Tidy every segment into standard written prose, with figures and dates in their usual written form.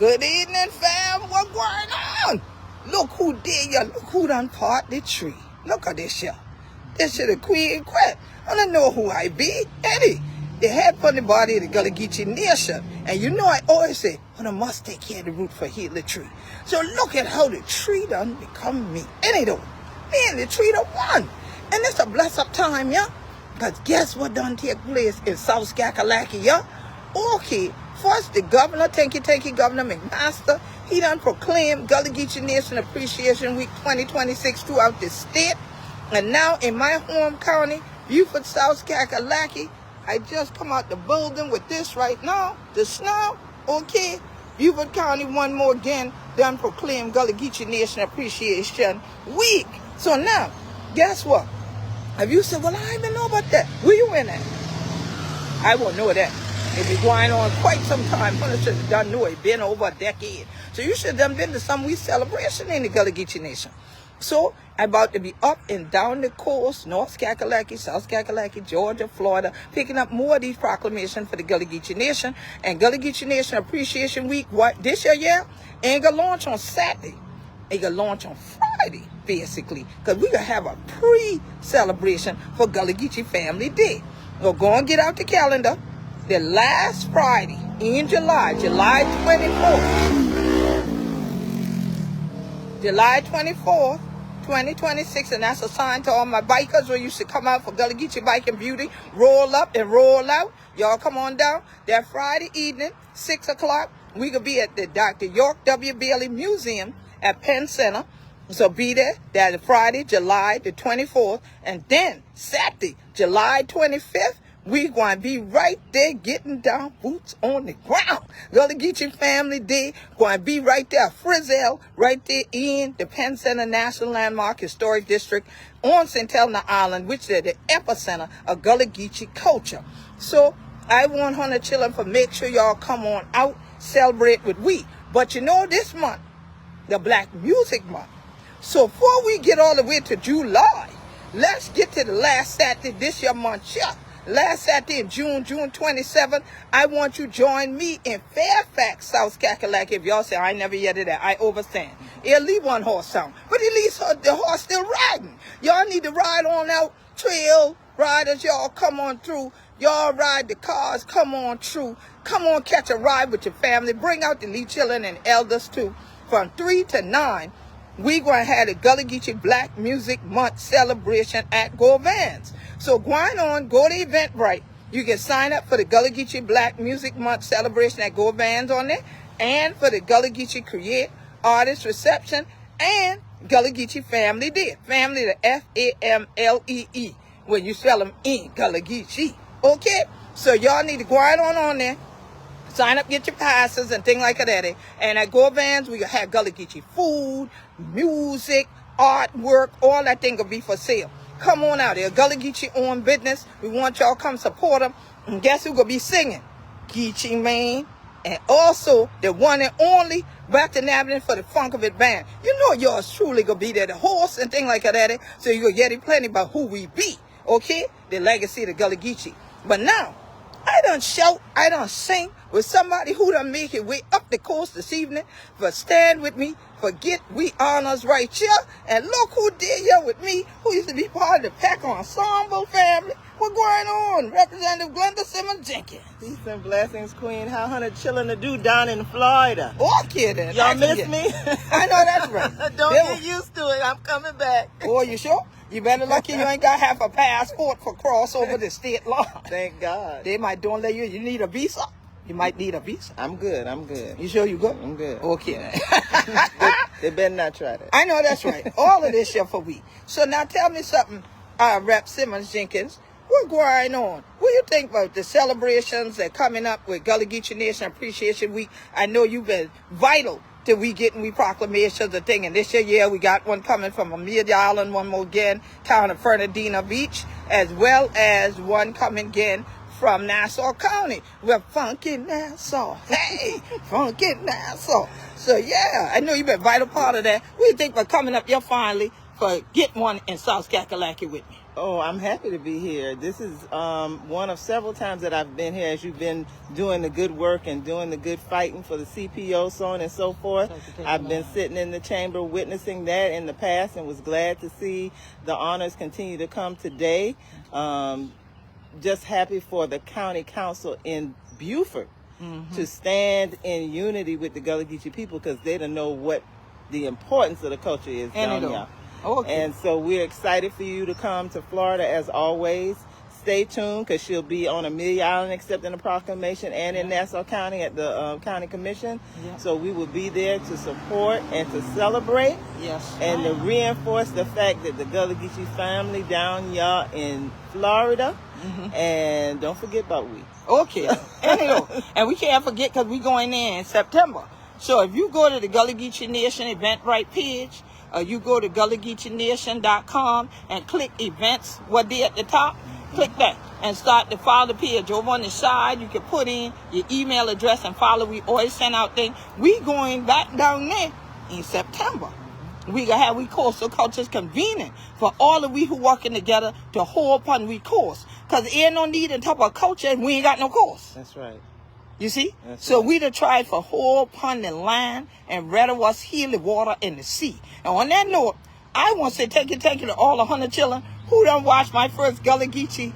Good evening, fam. What's going on? Look who did ya. Look who done part the tree. Look at this here. This is the Queen Quet. I don't know who I be. Yeddi. The head from the body of the Gullah Geechee Nation. And you know I always say, well, I must take care of the root for heal the tree. So look at how the tree done become me. Ain't it though? Me and the tree done one. And it's a bless up time, yeah? Because guess what done take place in South Kakalaki, yeah? Okay. First, the governor, thank you, Governor McMaster, he done proclaimed Gullah Geechee Nation Appreciation Week 2026 throughout the state. And now in my home county, Beaufort, South Kakalaki, I just come out the building with this right now, the snow, okay? Beaufort County one more again done proclaimed Gullah Geechee Nation Appreciation Week. So now, guess what? Have you said, well, I didn't know about that. Where you in at? I won't know that. It be going on quite some time. I should have done know it been over a decade. So you should have been to some week celebration in the Gullah Geechee Nation. So I'm about to be up and down the coast, North Kakalaki, South Kakalaki, Georgia, Florida, picking up more of these proclamations for the Gullah Geechee Nation. And Gullah Geechee Nation Appreciation Week, what this year, ain't gonna launch on Saturday. It gonna launch on Friday, basically, because we gonna have a pre-celebration for Gullah Geechee Family Day. We'll go and get out the calendar. The last Friday in July 24th, 2026, and that's a sign to all my bikers who used to come out for Gullah Geechee Biking Beauty, roll up and roll out. Y'all come on down. That Friday evening, 6 o'clock, we could be at the Dr. York W. Bailey Museum at Penn Center. So be there. That Friday, July the 24th, and then Saturday, July 25th, we going to be right there getting down, boots on the ground. Gullah Geechee Family Day going to be right there, Frizzell, right there in the Penn Center National Landmark Historic District on St. Helena Island, which is the epicenter of Gullah Geechee culture. So I want 100 children for make sure y'all come on out, celebrate with we. But you know this month, the Black Music Month. So before we get all the way to July, let's get to the last Saturday this year month, yeah. Last Saturday in June 27th, I want you to join me in Fairfax, South Kakalaki. If y'all say, I never yet did that, I overstand. It'll leave one horse sound, but at least the horse still riding. Y'all need to ride on out, trail riders, y'all come on through. Y'all ride the cars, come on through. Come on, catch a ride with your family. Bring out the little children and elders too. From 3 to 9, we going to have the Gullah Geechee Black Music Month celebration at Go Vans. So going on, go to Eventbrite. You can sign up for the Gullah Geechee Black Music Month celebration at Go Vans on there, and for the Gullah Geechee Create Artist Reception and Gullah Geechee Family Day. Family, the F-A-M-L-E-E, when you spell them in Gullah Geechee. Okay? So y'all need to go on there. Sign up, get your passes and things like that. And at Go Vans, we have Gullah Geechee food, music, artwork, all that thing will be for sale. Come on out here. Gullah Geechee own business. We want y'all come support them. And guess who gonna be singing? Geechee Man. And also the one and only Brampton Avenue for the Funk of It Band. You know yours truly gonna be there. The horse and things like that. So you gonna get it plenty about who we be. Okay? The legacy of the Gullah Geechee. But now, I done shout, I done sing with somebody who done make it way up the coast this evening. For stand with me, forget we honors right here. And look who did here with me, who used to be part of the Pack Ensemble family. What going on? Representative Glenda Simmons-Jenkins. Peace and blessings, Queen. How 100 chilling to do down in Florida? Okay then. Y'all miss me? I know that's right. Don't get used to it. I'm coming back. Oh, you sure? You better lucky you ain't got half a passport for cross over the state line. Thank God. They might don't let you. You need a visa. You might need a visa. I'm good. I'm good. You sure you good? I'm good. Okay. They better not try that. I know that's right. All of this here for we. So now tell me something, Rep Simmons-Jenkins. What's going on? What do you think about the celebrations that coming up with Gullah Geechee Nation Appreciation Week? I know you've been vital till we getting we proclamations and thing. And this year, we got one coming from Amelia Island, one more again, town of Fernandina Beach, as well as one coming again from Nassau County. We're funky Nassau. Hey, funky Nassau. So yeah, I know you've been a vital part of that. What do you think about coming up here finally for get one in South Kakalaki with me? Oh, I'm happy to be here. This is one of several times that I've been here as you've been doing the good work and doing the good fighting for the CPO, so on and so forth. I've been sitting in the chamber witnessing that in the past and was glad to see the honors continue to come today. Just happy for the county council in Beaufort to stand in unity with the Gullah Geechee people, because they don't know what the importance of the culture is down here. Okay. And so we're excited for you to come to Florida as always. Stay tuned, because she'll be on Amelia Island accepting the proclamation and in Nassau County at the county commission. So we will be there to support and to celebrate. Yes. And to reinforce the fact that the Gullah Geechee family down here in Florida. And don't forget about we. Okay. Anyway, and we can't forget, because we going in September. So if you go to the Gullah Geechee Nation Eventbrite page, you go to GullahGeecheeNation.com and click events, what they at the top, click that and start to follow the page. Over on the side, you can put in your email address and follow. We always send out things. We going back down there in September. We gonna have we coastal cultures convening for all of we who working together to hold upon we course. Because there ain't no need to talk about culture and we ain't got no course. That's right. You see? That's so right. we to try for whole upon the land and rather was heal the water in the sea. And on that note, I want to say thank you to all 100 children who done watched my first Gullah Geechee,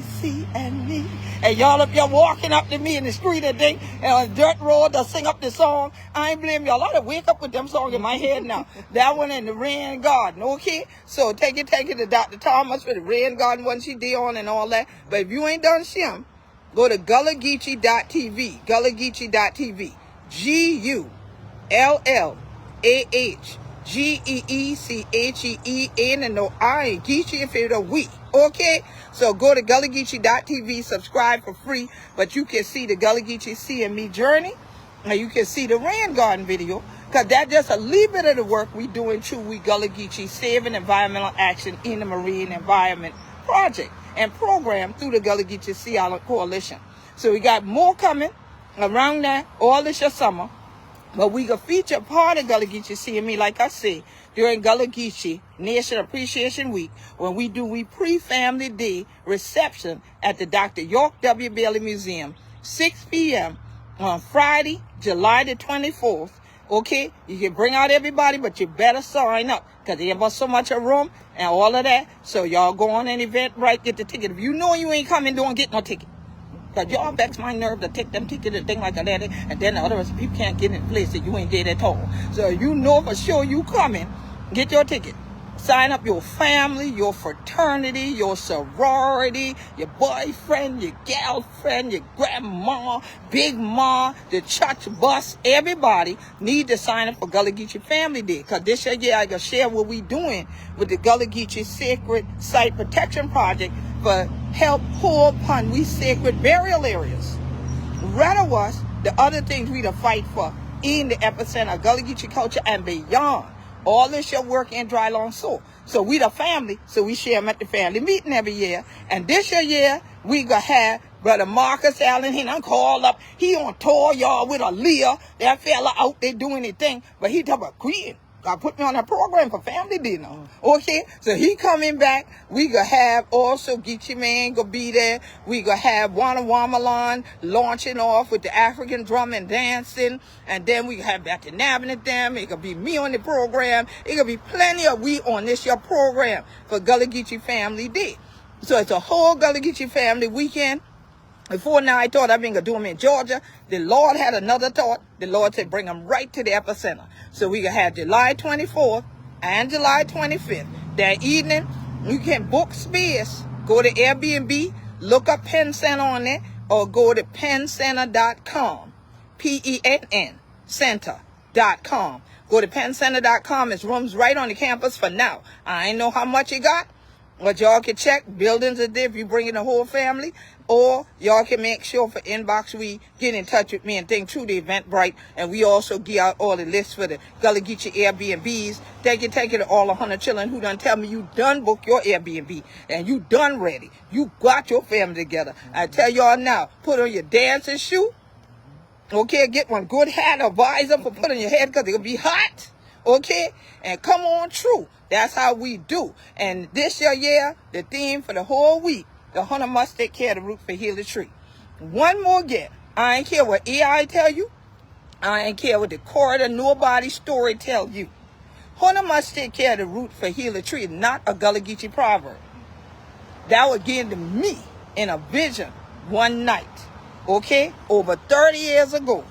see and me. And y'all up here walking up to me in the street and thing, and on dirt road to sing up the song. I ain't blame y'all. I to wake up with them songs in my head now. That one in the Rain Garden, okay? So thank you to Dr. Thomas for the Rain Garden one she did on and all that. But if you ain't done Shim, go to GullahGeechee.tv, GullahGeechee.tv, GullahGeechee, and no I, Geechee if it's a we, okay? So go to GullahGeechee.tv, subscribe for free, but you can see the Gullah Geechee See and Me journey, and you can see the Rain Garden video, because that's just a little bit of the work we doing too. We Gullah Geechee saving environmental action in the marine environment project and program through the Gullah Geechee Sea Island Coalition. So we got more coming around that all this year summer. But we gonna feature part of Gullah Geechee See and Me, like I say, during Gullah Geechee Nation Appreciation Week, when we pre-Family Day reception at the Dr. York W. Bailey Museum, 6 p.m. on Friday, July the 24th. Okay, you can bring out everybody, but you better sign up, because they have so much a room and all of that. So y'all go on an Eventbrite, get the ticket. If you know you ain't coming, don't get no ticket. Because y'all vex my nerve to take them tickets and things like that. And then the other people can't get in place that you ain't there at all. So you know for sure you coming, get your ticket. Sign up your family, your fraternity, your sorority, your boyfriend, your girlfriend, your grandma, big ma, the church bus. Everybody need to sign up for Gullah Geechee Family Day. Because this year I can share what we doing with the Gullah Geechee Sacred Site Protection Project for help hold upon we sacred burial areas. Rather was the other things we to fight for in the epicenter of Gullah Geechee culture and beyond. All this your work in Dry Long Soul. So we the family, so we share them at the family meeting every year. And this year, we gonna have Brother Marcus Allen. He done called up. He on tour, y'all, with a Leah. That fella out there doing his thing. But he talk about Queen. God put me on that program for family dinner. Okay? So he coming back. We gonna have also Geechee Man gonna be there. We gonna have Wana Wamalan launching off with the African drum and dancing. And then we have Dr. Nabin at them. It gonna be me on the program. It gonna be plenty of we on this your program for Gullah Geechee Family Day. So it's a whole Gullah Geechee Family weekend. Before now, I thought I've been going to do them in Georgia. The Lord had another thought. The Lord said, bring them right to the epicenter. So we can have July 24th and July 25th. That evening, you can book space. Go to Airbnb, look up Penn Center on it, or go to penncenter.com. Penn Center.com. Go to penncenter.com. It's rooms right on the campus for now. I ain't know how much you got, but y'all can check. Buildings are there if you bring in the whole family. Or y'all can make sure for inbox we get in touch with me and think through the Eventbrite. And we also give out all the lists for the Gullah Geechee Airbnbs. Thank you to all 100 children who done tell me you done book your Airbnb. And you done ready. You got your family together. I tell y'all now, put on your dancing shoe. Okay, get one good hat or visor for put on your head because it'll be hot. Okay? And come on true. That's how we do. And this year, the theme for the whole week, the hunter must take care of the root for heal the tree. One more get. I ain't care what AI tell you. I ain't care what the corridor nobody story tell you. Hunter must take care of the root for heal the tree, not a Gullah Geechee proverb. That was given to me in a vision one night, okay, over 30 years ago.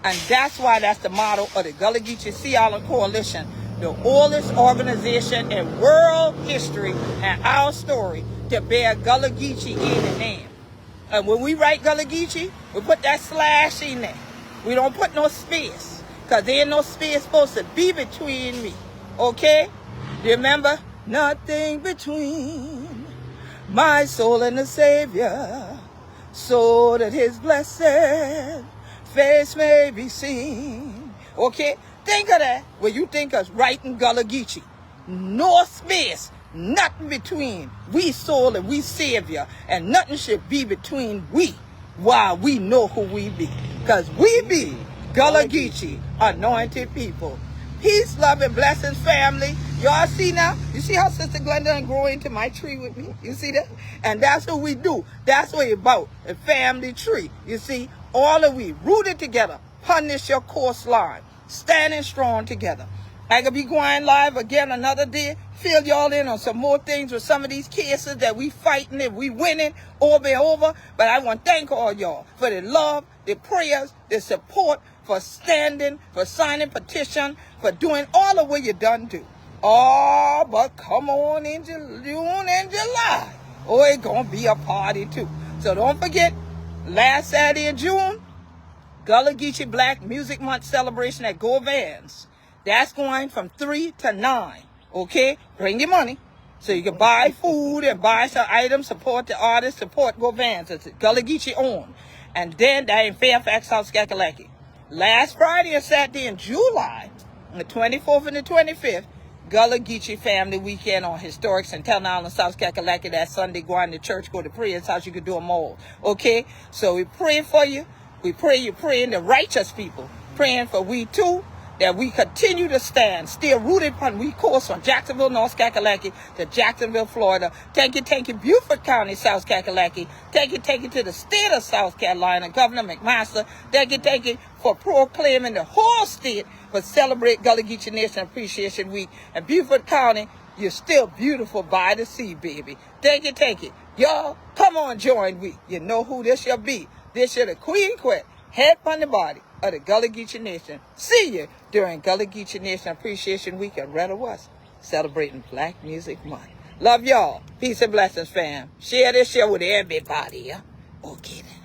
And that's why that's the motto of the Gullah Geechee Sea Island Coalition, the oldest organization in world history and our story to bear Gullah Geechee in the name. And when we write Gullah Geechee, we put that slash in there. We don't put no space, because there ain't no space supposed to be between me, okay? Do you remember? Nothing between my soul and the Savior, so that his blessed face may be seen. Okay? Think of that when you think of writing Gullah Geechee. No space, nothing between we soul and we Savior, and nothing should be between we while we know who we be. Because we be Gullah Geechee, anointed people. Peace, love, and blessings, family. Y'all see now? You see how Sister Glenda done grow into my tree with me? You see that? And that's what we do. That's what it's about, a family tree. You see, all of we rooted together, punish your course line, standing strong together. I could be going live again another day, fill y'all in on some more things with some of these cases that we fighting and we winning over and over. But I want to thank all y'all for the love, the prayers, the support, for standing, for signing petition, for doing all of what you done do. Oh, but come on in June and July. Oh, it's going to be a party too. So don't forget, last Saturday in June, Gullah Geechee Black Music Month celebration at Go Vans. That's going from 3 to 9. Okay? Bring your money so you can buy food and buy some items, support the artists, support Go Vans. It's Gullah Geechee owned. And then that in Fairfax, South Kakalaki. Last Friday and Saturday in July, the 24th and the 25th, Gullah Geechee Family Weekend on Historic Centennial Island, South Kakalaki. That Sunday, go in the church, go to prayer's house. You can do them all. Okay? So we pray for you. We pray you praying the righteous people. Praying for we too, that we continue to stand, still rooted upon we course from Jacksonville, North Kakalaki to Jacksonville, Florida. Take it, Beaufort County, South Kakalaki. Take it to the state of South Carolina, Governor McMaster. Take it for proclaiming the whole state for celebrate Gullah Geechee Nation Appreciation Week. And Beaufort County, you're still beautiful by the sea, baby. Take it. Y'all, come on, join we. You know who this shall be. This year, the Queen Quet, head on the body of the Gullah Geechee Nation. See you during Gullah Geechee Nation Appreciation Week at Red West, celebrating Black Music Month. Love y'all. Peace and blessings, fam. Share this show with everybody. Okay then.